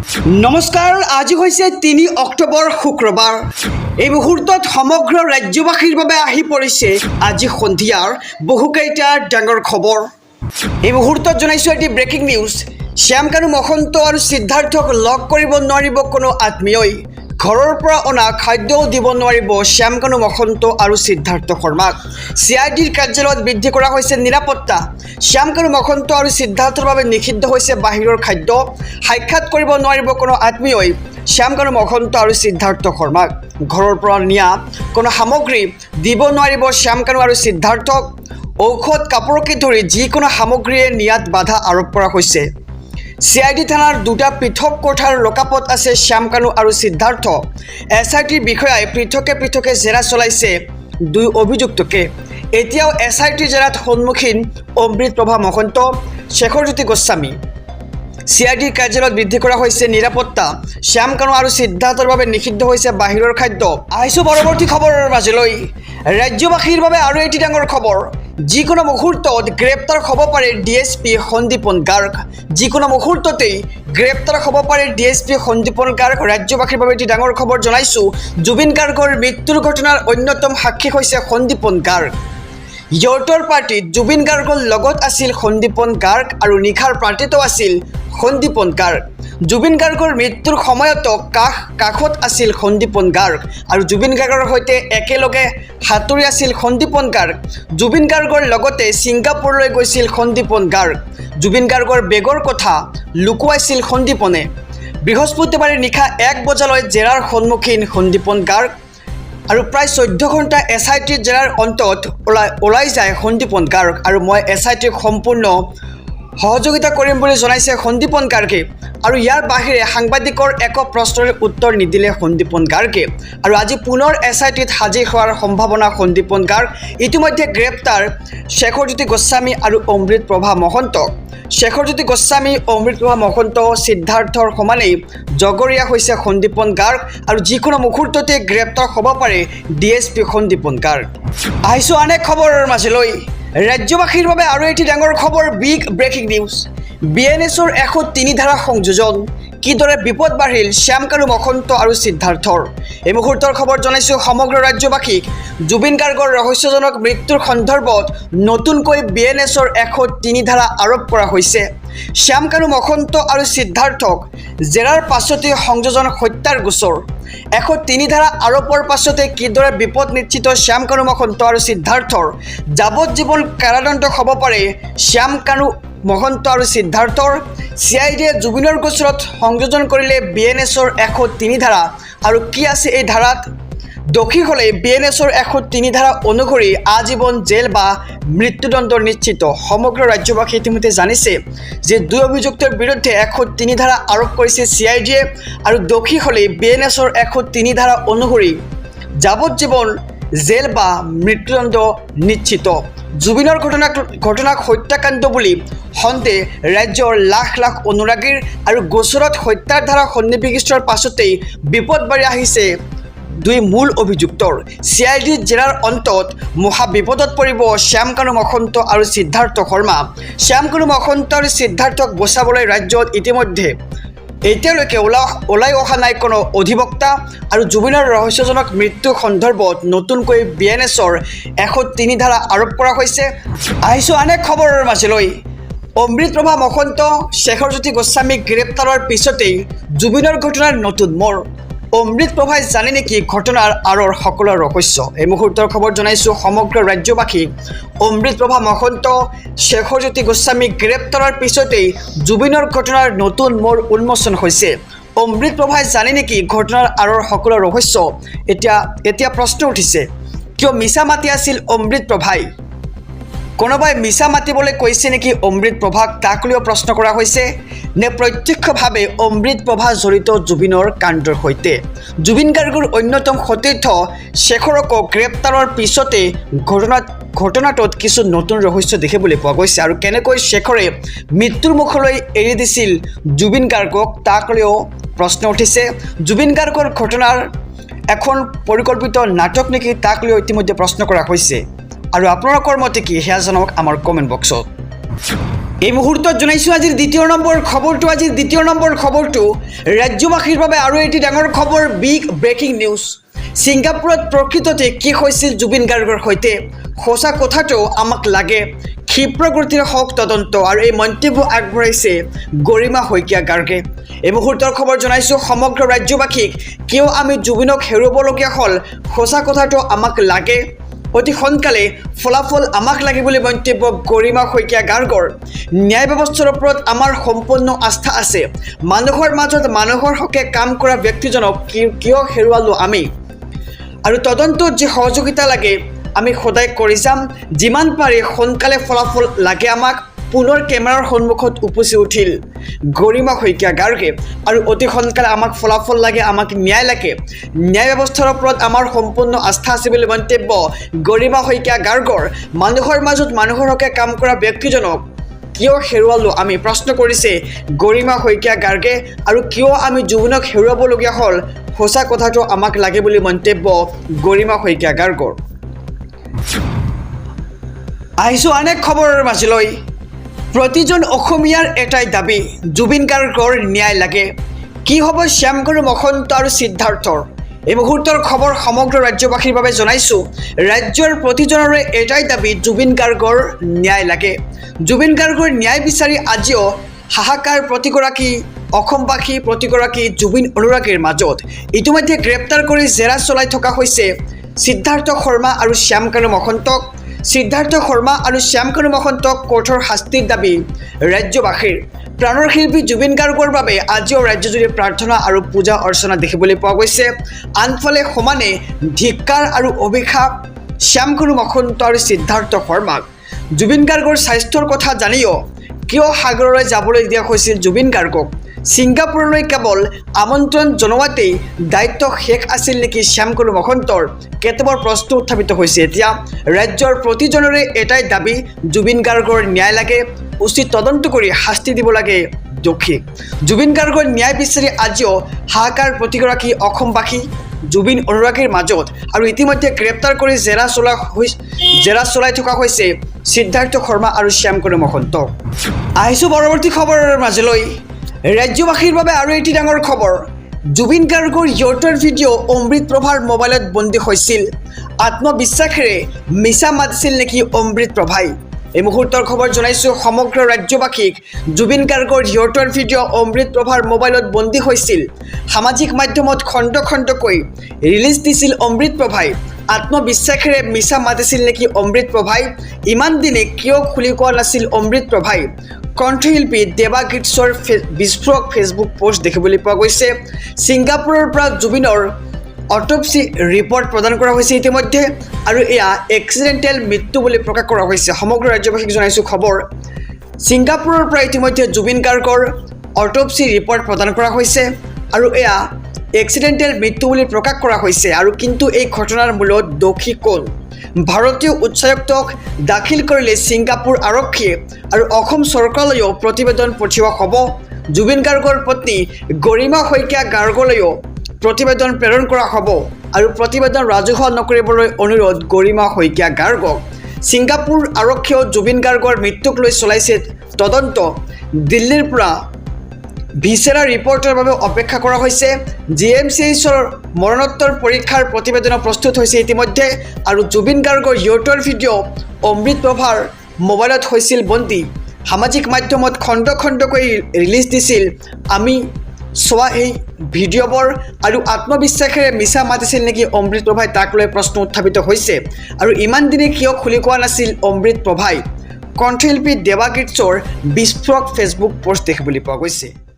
নমস্কাৰ, আজি হৈছে ৩ অক্টোবৰ শুক্ৰবাৰ। এই মুহূৰ্তত সমগ্ৰ ৰাজ্যবাসীৰ বাবে আহি পৰিছে আজি সন্ধিয়াৰ বহুকেইটা ডাঙৰ খবৰ। এই মুহূৰ্তত জনাইছোঁ এটি ব্ৰেকিং নিউজ। শ্যামকানু মহন্ত আৰু সিদ্ধাৰ্থক লগ কৰিব নোৱাৰিব কোনো আত্মীয়ই। ঘৰৰ পৰা অনা খাদ্যও দিব নোৱাৰিব শ্যামকানু মহন্ত আৰু সিদ্ধাৰ্থ শৰ্মাক। CIDৰ কাৰ্যালয়ত বৃদ্ধি কৰা হৈছে নিৰাপত্তা। শ্যামকানু মহন্ত আৰু সিদ্ধাৰ্থৰ বাবে নিষিদ্ধ হৈছে বাহিৰৰ খাদ্য। সাক্ষাৎ কৰিব নোৱাৰিব কোনো আত্মীয়ই শ্যামকানু মহন্ত আৰু সিদ্ধাৰ্থ শৰ্মাক। ঘৰৰ পৰা নিয়া কোনো সামগ্ৰী দিব নোৱাৰিব শ্যামকানু আৰু সিদ্ধাৰ্থক। ঔষধ কাপোৰকে ধৰি যিকোনো সামগ্ৰীয়ে নিয়াত বাধা আৰোপ কৰা হৈছে। CID থানাৰ দুটা পৃথক কোঠাৰ লকাপত আছে শ্যামকানু আৰু সিদ্ধাৰ্থ। SITৰ বিষয়াই পৃথকে পৃথকে জেৰা চলাইছে দুই অভিযুক্তকে। এতিয়াও SITৰ জেৰাত সন্মুখীন অমৃতপ্ৰভা মহন্ত, শেখৰজ্যোতি গোস্বামী। CIDৰ কাৰ্যালয়ত বৃদ্ধি কৰা হৈছে নিৰাপত্তা। শ্যামকানু আৰু সিদ্ধাৰ্থৰ বাবে নিষিদ্ধ হৈছে বাহিৰৰ খাদ্য। আহিছোঁ পৰৱৰ্তী খবৰৰ মাজলৈ। ৰাজ্যবাসীৰ বাবে আৰু এটি ডাঙৰ খবৰ। যিকোনো মুহূৰ্তত গ্ৰেপ্তাৰ হ'ব পাৰে DSP সন্দীপন গাৰ্গ। যিকোনো মুহূৰ্ততেই গ্ৰেপ্তাৰ হ'ব পাৰে DSP সন্দীপন গাৰ্গ। ৰাজ্যবাসীৰ বাবে এটি ডাঙৰ খবৰ জনাইছোঁ। জুবিন গাৰ্গৰ মৃত্যুৰ ঘটনাৰ অন্যতম সাক্ষী হৈছে সন্দীপন গাৰ্গ। ইয়ৰ্টৰ পাৰ্টিত জুবিন গাৰ্গৰ লগত আছিল সন্দীপন গাৰ্গ আৰু নিশাৰ পাৰ্টিতো আছিল সন্দীপন গাৰ্গ। জুবিন গাৰ্গৰ মৃত্যুৰ সময়তো কাষত আছিল সন্দীপন গাৰ্গ আৰু জুবিন গাৰ্গৰ সৈতে একেলগে সাঁতুৰি আছিল সন্দীপন গাৰ্গ। জুবিন গাৰ্গৰ লগতে ছিংগাপুৰলৈ গৈছিল সন্দীপন গাৰ্গ। জুবিন গাৰ্গৰ বেগৰ কথা লুকুৱাইছিল সন্দীপনে। বৃহস্পতিবাৰে নিশা 1 বজালৈ জেৰাৰ সন্মুখীন সন্দীপন গাৰ্গ আৰু প্ৰায় 14 ঘণ্টা SITৰ জেৰাৰ অন্তত ওলাই যায় সন্দীপন গাৰ্গ। আৰু মই SITক সম্পূৰ্ণ সহযোগিতা কৰিম বুলি জনাইছে সন্দীপন গাৰ্গে। আৰু ইয়াৰ বাহিৰে সাংবাদিকৰ একো প্ৰশ্নৰ উত্তৰ নিদিলে সন্দীপন গাৰ্গে। আৰু আজি পুনৰ SITত হাজিৰ হোৱাৰ সম্ভাৱনা সন্দীপন গাৰ্গ। ইতিমধ্যে গ্ৰেপ্তাৰ শেখৰজ্যোতি গোস্বামী আৰু অমৃতপ্ৰভা মহন্ত। শেখৰজ্যোতি গোস্বামী, অমৃতপ্ৰভা মহন্ত, সিদ্ধাৰ্থৰ সমানেই জগৰীয়া হৈছে সন্দীপন গাৰ্গ আৰু যিকোনো মুহূৰ্ততে গ্ৰেপ্তাৰ হ'ব পাৰে DSP সন্দীপন গাৰ্গ। আহিছোঁ আন এক খবৰৰ মাজলৈ। ৰাজ্যবাসীৰ বাবে আৰু এটি ডাঙৰ খবৰ, বিগ ব্ৰেকিং নিউজ। BNSৰ 103 ধাৰা সংযোজন, কিদৰে বিপদ বাঢ়িল শ্যামকানু মহন্ত আৰু সিদ্ধাৰ্থৰ। এই মুহূৰ্তৰ খবৰ জনাইছোঁ সমগ্ৰ ৰাজ্যবাসীক। জুবিন গাৰ্গৰ ৰহস্যজনক মৃত্যুৰ সন্দৰ্ভত নতুনকৈ BNSৰ 103 ধাৰা আৰোপ কৰা হৈছে। শ্যামকানু মহন্ত আৰু সিদ্ধাৰ্থক জেৰাৰ পাছতে সংযোজন হত্যাৰ গোচৰ। 103 ধাৰা আৰোপৰ পাছতে কিদৰে বিপদ নিশ্চিত শ্যামকানু মহন্ত আৰু সিদ্ধাৰ্থৰ। যাৱজ্জীৱন কাৰাদণ্ড হ'ব পাৰে শ্যামকানু মহন্ত আৰু সিদ্ধাৰ্থৰ। CIDয়ে জুবিনৰ গোচৰত সংযোজন কৰিলে BNSৰ 103 ধাৰা। আৰু কি আছে এই ধাৰাত? দোষী হ'লে BNSৰ 103 ধাৰা অনুসৰি আজীৱন জেল বা মৃত্যুদণ্ড নিশ্চিত। সমগ্ৰ ৰাজ্যবাসী ইতিমধ্যে জানিছে যে দুই অভিযুক্তৰ বিৰুদ্ধে 103 ধাৰা আৰোপ কৰিছে CIDয়ে আৰু দোষী হ'লে BNSৰ 103 ধাৰা অনুসৰি যাৱজ্জীৱন জেল বা মৃত্যুদণ্ড নিশ্চিত। জুবিনৰ ঘটনাক হত্যাকাণ্ড বুলি সন্দেহ ৰাজ্যৰ লাখ লাখ অনুৰাগীৰ আৰু গোচৰত হত্যাৰ ধাৰা সন্নিৱিষ্টৰ পাছতেই বিপদ বাঢ়ি আহিছে দুই মূল অভিযুক্তৰ। CIDৰ জেৰাৰ অন্তত মহা বিপদত পৰিব শ্যামকানু মহন্ত আৰু সিদ্ধাৰ্থ শৰ্মা। শ্যামকানু মহন্ত আৰু সিদ্ধাৰ্থক বচাবলৈ ৰাজ্যত ইতিমধ্যে এতিয়ালৈকে ওলাই অহা নাই কোনো অধিবক্তা। আৰু জুবিনৰ ৰহস্যজনক মৃত্যু সন্দৰ্ভত নতুনকৈ BNSৰ 103 ধাৰা আৰোপ কৰা হৈছে। আহিছোঁ আন এক খবৰৰ মাজলৈ। অমৃতপ্ৰভা মহন্ত, শেখৰজ্যোতি গোস্বামীক গ্ৰেপ্তাৰৰ পিছতেই জুবিনৰ ঘটনাৰ নতুন মোৰ। অমৃতপ্ৰভাই জানে নেকি ঘটনাৰ আঁৰৰ সকলো ৰহস্য? এই মুহূৰ্তৰ খবৰ জনাইছোঁ সমগ্ৰ ৰাজ্যবাসীক। অমৃতপ্ৰভা মহন্ত, শেখৰজ্যোতি গোস্বামীক গ্ৰেপ্তাৰৰ পিছতেই জুবিনৰ ঘটনাৰ নতুন মোৰ উন্মোচন হৈছে। অমৃতপ্ৰভাই জানে নেকি ঘটনাৰ আঁৰৰ সকলো ৰহস্য? এতিয়া প্ৰশ্ন উঠিছে, কিয় মিছা মাতি আছিল অমৃতপ্ৰভাই? কোনোবাই মিছা মাতিবলৈ কৈছে নেকি অমৃতপ্ৰভাক? তাক লৈও প্ৰশ্ন কৰা হৈছে। নে প্ৰত্যক্ষভাৱে অমৃতপ্ৰভা জড়িত জুবিনৰ কাণ্ডৰ সৈতে? জুবিন গাৰ্গৰ অন্যতম সতীৰ্থ শেখৰকো গ্ৰেপ্তাৰৰ পিছতে ঘটনাটোত কিছু নতুন ৰহস্য দেখিবলৈ পোৱা গৈছে। আৰু কেনেকৈ শেখৰে মৃত্যুৰ মুখলৈ এৰি দিছিল জুবিন গাৰ্গক, তাক লৈও প্ৰশ্ন উঠিছে। জুবিন গাৰ্গৰ ঘটনাৰ এখন পৰিকল্পিত নাটক নেকি, তাক লৈ ইতিমধ্যে প্ৰশ্ন কৰা হৈছে। আৰু আপোনালোকৰ মতে কি সেয়া জনাওক আমাৰ কমেণ্ট বক্সত। এই মুহূৰ্তত জনাইছোঁ আজিৰ দ্বিতীয় নম্বৰ খবৰটো ৰাজ্যবাসীৰ বাবে আৰু এটি ডাঙৰ খবৰ বিগ ব্ৰেকিং নিউজ ছিংগাপুৰত প্ৰকৃততে কি হৈছিল জুবিন গাৰ্গৰ সৈতে সঁচা কথাটো আমাক লাগে ক্ষিপ্ৰগতিৰ হওক তদন্ত আৰু এই মন্তব্য আগবঢ়াইছে গৰিমা শইকীয়া গাৰ্গে এই মুহূৰ্তৰ খবৰ জনাইছোঁ সমগ্ৰ ৰাজ্যবাসীক কিয় আমি জুবিনক হেৰুৱাবলগীয়া হ'ল সঁচা কথাটো আমাক লাগে অতি সোনকালে ফলাফল আমাক লাগে বুলি মন্তব্য গৰিমা শইকীয়া গাৰ্গৰ ন্যায় ব্যৱস্থাৰ ওপৰত আমাৰ সম্পূৰ্ণ আস্থা আছে মানুহৰ মাজত মানুহৰ হকে কাম কৰা ব্যক্তিজনক কিয় হেৰুৱালোঁ আমি আৰু তদন্তত যে সহযোগিতা লাগে আমি সদায় কৰি যাম যিমান পাৰি সোনকালে ফলাফল লাগে আমাক পুনৰ কেমেৰাৰ সন্মুখত উপচি উঠিল গৰিমা শইকীয়া গাৰ্গে আৰু অতি সোনকালে আমাক ফলাফল লাগে আমাক ন্যায় লাগে ন্যায় ব্যৱস্থাৰ ওপৰত আমাৰ সম্পূৰ্ণ আস্থা আছে বুলি মন্তব্য গৰিমা শইকীয়া গাৰ্গৰ মানুহৰ মাজত মানুহৰ হকে কাম কৰা ব্যক্তিজনক কিয় হেৰুৱালোঁ আমি প্ৰশ্ন কৰিছে গৰিমা শইকীয়া গাৰ্গে আৰু কিয় আমি জুবিনক হেৰুৱাবলগীয়া হ'ল সঁচা কথাটো আমাক লাগে বুলি মন্তব্য গৰিমা শইকীয়া গাৰ্গৰ আহিছোঁ আন এক খবৰৰ মাজলৈ প্ৰতিজন অসমীয়াৰ এটাই দাবী জুবিন গাৰ্গৰ ন্যায় লাগে কি হ'ব শ্যামকানু মহন্ত আৰু সিদ্ধাৰ্থৰ এই মুহূৰ্তৰ খবৰ সমগ্ৰ ৰাজ্যবাসীৰ বাবে জনাইছোঁ ৰাজ্যৰ প্ৰতিজনৰে এটাই দাবী জুবিন গাৰ্গৰ ন্যায় লাগে জুবিন গাৰ্গৰ ন্যায় বিচাৰি আজিও হাহাকাৰ প্ৰতিগৰাকী অসমবাসী প্ৰতিগৰাকী জুবিন অনুৰাগীৰ মাজত ইতিমধ্যে গ্ৰেপ্তাৰ কৰি জেৰা চলাই থকা হৈছে সিদ্ধাৰ্থ শৰ্মা আৰু শ্যামকানু মহন্তক সিদ্ধাৰ্থ শৰ্মা আৰু শ্যামকানু মহন্তক কঠোৰ শাস্তিৰ দাবী ৰাজ্যবাসীৰ প্ৰাণৰ শিল্পী জুবিন গাৰ্গৰ বাবে আজিও ৰাজ্যজুৰি প্ৰাৰ্থনা আৰু পূজা অৰ্চনা দেখিবলৈ পোৱা গৈছে আনফালে সমানে ধিক্কাৰ আৰু অভিশাপ শ্যামকানু মহন্ত আৰু সিদ্ধাৰ্থ শৰ্মাক জুবিন গাৰ্গৰ স্বাস্থ্যৰ কথা জানিও কিয় সাগৰলৈ যাবলৈ দিয়া হৈছিল জুবিন গাৰ্গক ছিংগাপুৰলৈ কেৱল আমন্ত্ৰণ জনোৱাতেই দায়িত্ব শেষ আছিল নেকি শ্যামকানু মহন্তৰ কেতবোৰ প্ৰশ্ন উত্থাপিত হৈছে এতিয়া ৰাজ্যৰ প্ৰতিজনৰে এটাই দাবী জুবিন গাৰ্গৰ ন্যায় লাগে উচিত তদন্ত কৰি শাস্তি দিব লাগে দোষী জুবিন গাৰ্গৰ ন্যায় বিচাৰি আজিও হাহাকাৰ প্ৰতিগৰাকী অসমবাসী জুবিন অনুৰাগীৰ মাজত আৰু ইতিমধ্যে গ্ৰেপ্তাৰ কৰি জেৰা চলাই থকা হৈছে সিদ্ধাৰ্থ শৰ্মা আৰু শ্যামকানু মহন্ত আহিছোঁ পৰৱৰ্তী খবৰৰ মাজলৈ ৰাজ্যবাসীৰ বাবে আৰু এটি ডাঙৰ খবৰ জুবিন গাৰ্গৰ ইউটিউব ভিডিঅ' অমৃত প্ৰভাৰ মোবাইলত বন্দী হৈছিল আত্মবিশ্বাসেৰে মিছা মাতিছিল নেকি অমৃত প্ৰভাই এই মুহূৰ্তৰ খবৰ জনাইছোঁ সমগ্ৰ ৰাজ্যবাসীক জুবিন গাৰ্গৰ ইউটিউব ভিডিঅ' অমৃত প্ৰভাৰ মোবাইলত বন্দী হৈছিল সামাজিক মাধ্যমত খণ্ড খণ্ডকৈ ৰিলিজ দিছিল অমৃত প্ৰভাই আত্মবিশ্বাসেৰে মিছা মাতিছিল নেকি অমৃত প্ৰভাই ইমান দিনে কিয় খুলি কোৱা নাছিল অমৃত প্ৰভাই কণ্ঠশিল্পী দেৱা গীতছৰ বিস্ফোৰক ফেচবুক পোষ্ট দেখিবলৈ পোৱা গৈছে ছিংগাপুৰৰ পৰা জুবিনৰ অট'পচি ৰিপৰ্ট প্ৰদান কৰা হৈছে ইতিমধ্যে আৰু এয়া এক্সিডেণ্টেল মৃত্যু বুলি প্ৰকাশ কৰা হৈছে সমগ্ৰ ৰাজ্যবাসীক জনাইছোঁ খবৰ ছিংগাপুৰৰ পৰা ইতিমধ্যে জুবিন গাৰ্গৰ অট'পচি ৰিপৰ্ট প্ৰদান কৰা হৈছে আৰু এয়া এক্সিডেণ্টেল মৃত্যু বুলি প্ৰকাশ কৰা হৈছে আৰু কিন্তু এই ঘটনাৰ মূলত দোষী কোন ভাৰতীয় উচ্চায়ুক্তক দাখিল কৰিলে ছিংগাপুৰ আৰক্ষীয়ে আৰু অসম চৰকাৰলৈও প্ৰতিবেদন পঠিওৱা হ'ব জুবিন গাৰ্গৰ পত্নী গৰিমা শইকীয়া গাৰ্গলৈও প্ৰতিবেদন প্ৰেৰণ কৰা হ'ব আৰু প্ৰতিবেদন ৰাজহুৱা নকৰিবলৈ অনুৰোধ গৰিমা শইকীয়া গাৰ্গক ছিংগাপুৰ আৰক্ষীয়েও জুবিন গাৰ্গৰ মৃত্যুক লৈ চলাইছে তদন্ত দিল্লীৰ পৰা ভিছেৰা ৰিপৰ্টৰ বাবে অপেক্ষা কৰা হৈছে GMCHৰ মৰণোত্তৰ পৰীক্ষাৰ প্ৰতিবেদন প্ৰস্তুত হৈছে ইতিমধ্যে আৰু জুবিন গাৰ্গৰ ইউটিউব ভিডিঅ' অমৃত প্ৰভাৰ মোবাইলত হৈছিল বন্দী সামাজিক মাধ্যমত খণ্ড খণ্ডকৈ ৰিলিজ দিছিল আমি চোৱা এই ভিডিঅ'বোৰ আৰু আত্মবিশ্বাসেৰে মিছা মাতিছিল নেকি অমৃত প্ৰভাই তাক লৈ প্ৰশ্ন উত্থাপিত হৈছে আৰু ইমান দিনে কিয় খুলি কোৱা নাছিল অমৃত প্ৰভাই কণ্ঠশিল্পী দেৱা গীতছৰ বিস্ফোৰক ফেচবুক পোষ্ট দেখিবলৈ পোৱা গৈছে